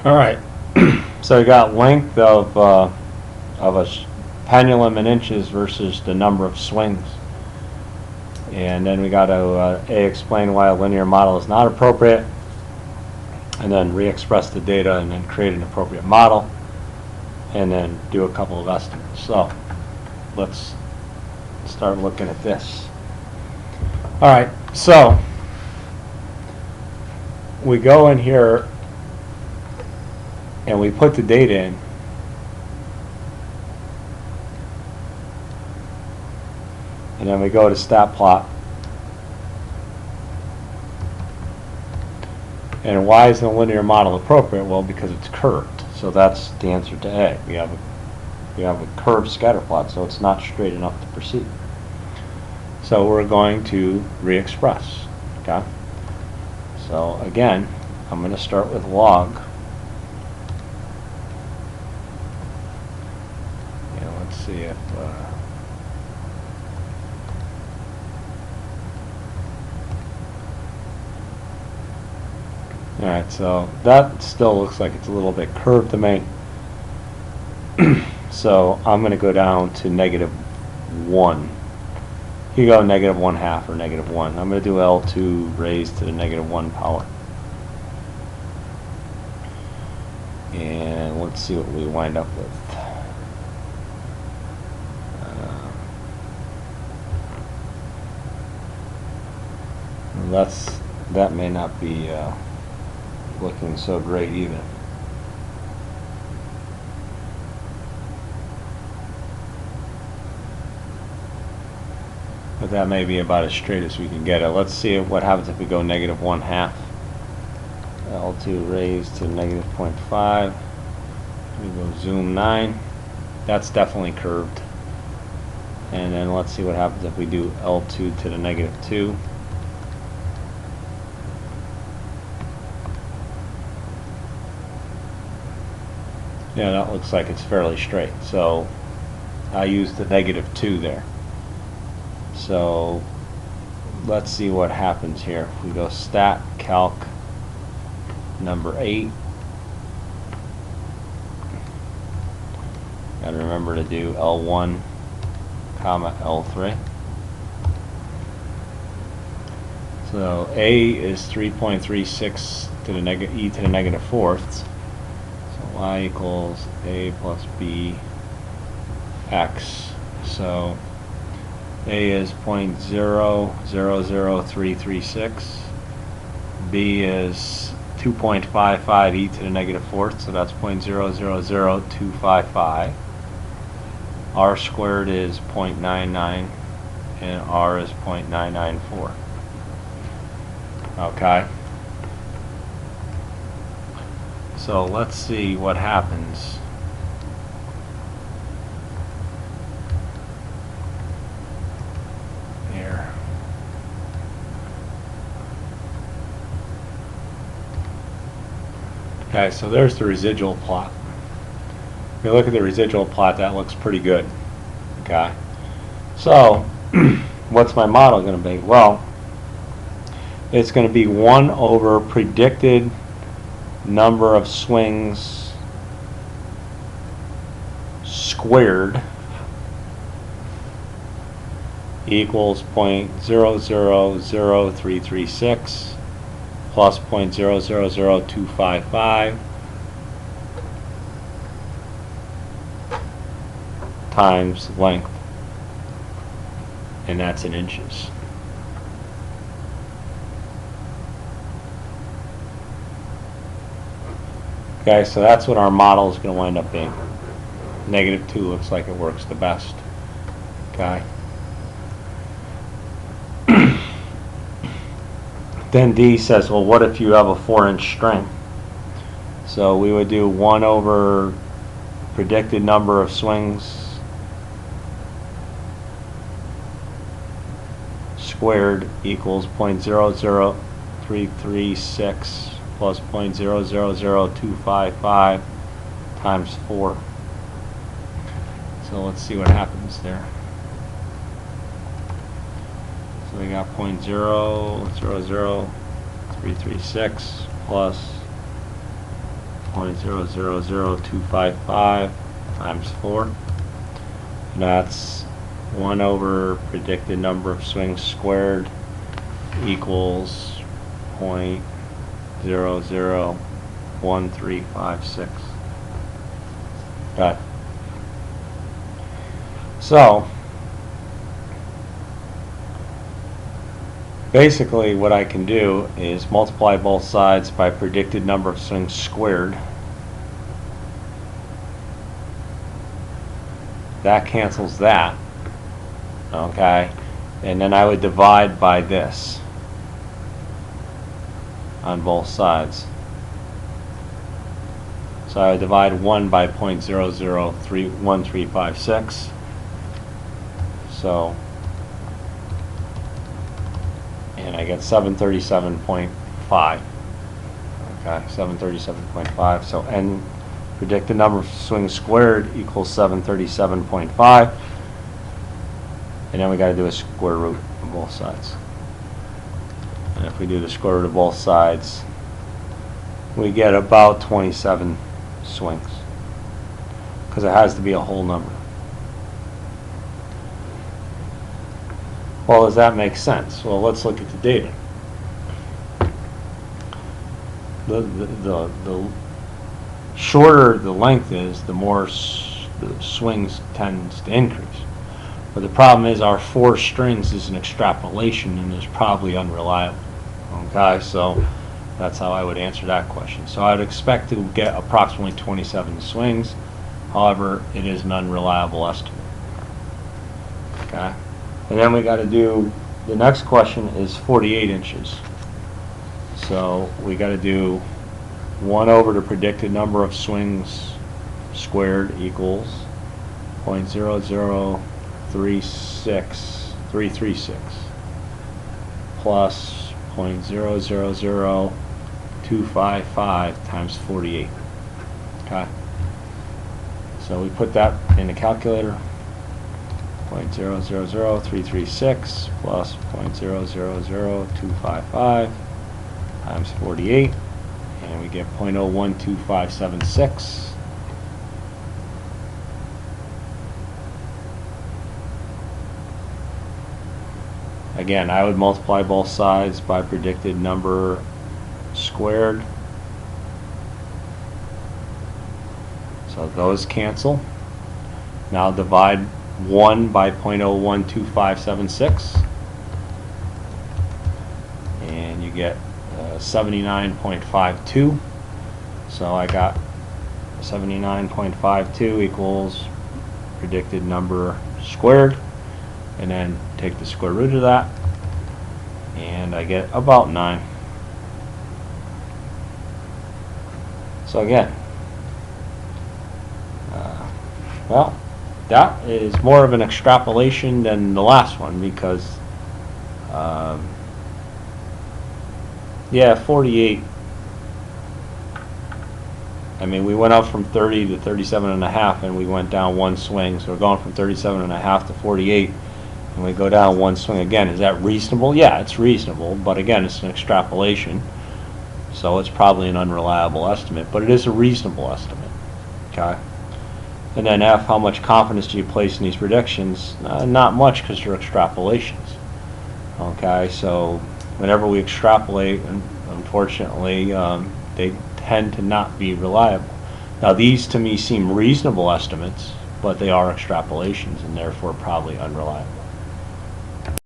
All right. So we got length of a pendulum in inches versus the number of swings. And then we got to explain why a linear model is not appropriate, and then re-express the data and then create an appropriate model, and then do a couple of estimates. So let's start looking at this. All right, so we go in here and we put the data in. And then we go to stat plot. And why is the linear model appropriate? Well, because it's curved. So that's the answer to A. We have a curved scatter plot, so it's not straight enough to proceed. So we're going to re-express. Okay. So again, I'm going to start with log. And let's see if all right, so that still looks like it's a little bit curved to me. So I'm going to go down to -1. You go -1/2 or -1. I'm going to do L2 raised to the -1 power. And let's see what we wind up with. That may not be looking so great either. But that may be about as straight as we can get it. Let's see what happens if we go -1/2. L2 raised to -0.5. We go zoom 9. That's definitely curved. And then let's see what happens if we do L2 to the -2. Yeah, that looks like it's fairly straight. So I used the -2 there. So let's see what happens here. If we go stat calc number 8. Gotta remember to do L1 comma L3. So A is 3.36 to the e to the -4. Y equals A plus B X. So A is 0.000336. B is 2.55 e to the -4, so that's 0.000255. R squared is 0.99 and R is 0.994. Okay. So let's see what happens. Here. Okay, so there's the residual plot. If you look at the residual plot, that looks pretty good. Okay. So what's my model going to be? Well, it's going to be 1 over predicted number of swings squared equals 0.000336 plus 0.000255 times length, and that's in inches. Okay, so that's what our model is going to wind up being. -2 looks like it works the best. Okay. Then D says, well, what if you have a 4-inch string? So we would do 1 over predicted number of swings squared equals 0.00336 plus 0.000255 times 4. So let's see what happens there. So we got 0.00336 plus 0.000255 times 4. And that's 1 over predicted number of swings squared equals 0.001356. Okay. So basically what I can do is multiply both sides by predicted number of swings squared. That cancels that. Okay. And then I would divide by this on both sides. So I would divide 1 by 0.001356. So, and I get 737.5. Okay, 737.5. So n predicted number of swings squared equals 737.5. And then we got to do a square root of both sides. And if we do the square root of both sides, we get about 27 swings, because it has to be a whole number. Well, does that make sense? Well, let's look at the data. The shorter the length is, the more the swings tends to increase. But the problem is our 4 strings is an extrapolation and is probably unreliable. Okay, so that's how I would answer that question. So I would expect to get approximately 27 swings. However, it is an unreliable estimate. Okay, and then we got to do, the next question is 48 inches. So we got to do 1 over the predicted number of swings squared equals 0.0036336 plus 0.000255 times 48. Okay. So we put that in the calculator. 0.000336 plus 0.000255 times 48, and we get 0.012576. Again, I would multiply both sides by predicted number squared. So those cancel. Now divide 1 by 0.012576. And you get 79.52. So I got 79.52 equals predicted number squared. And then take the square root of that, and I get about 9. So again, well, that is more of an extrapolation than the last one, because yeah, 48, I mean, we went up from 30 to 37.5 and we went down 1 swing, so we're going from 37.5 to 48. And we go down 1 swing again. Is that reasonable? Yeah, it's reasonable, but again, it's an extrapolation, so it's probably an unreliable estimate, but it is a reasonable estimate. Okay. And then F, how much confidence do you place in these predictions? Not much, because they're extrapolations. Okay, so whenever we extrapolate, unfortunately, they tend to not be reliable. Now, these to me seem reasonable estimates, but they are extrapolations and therefore probably unreliable.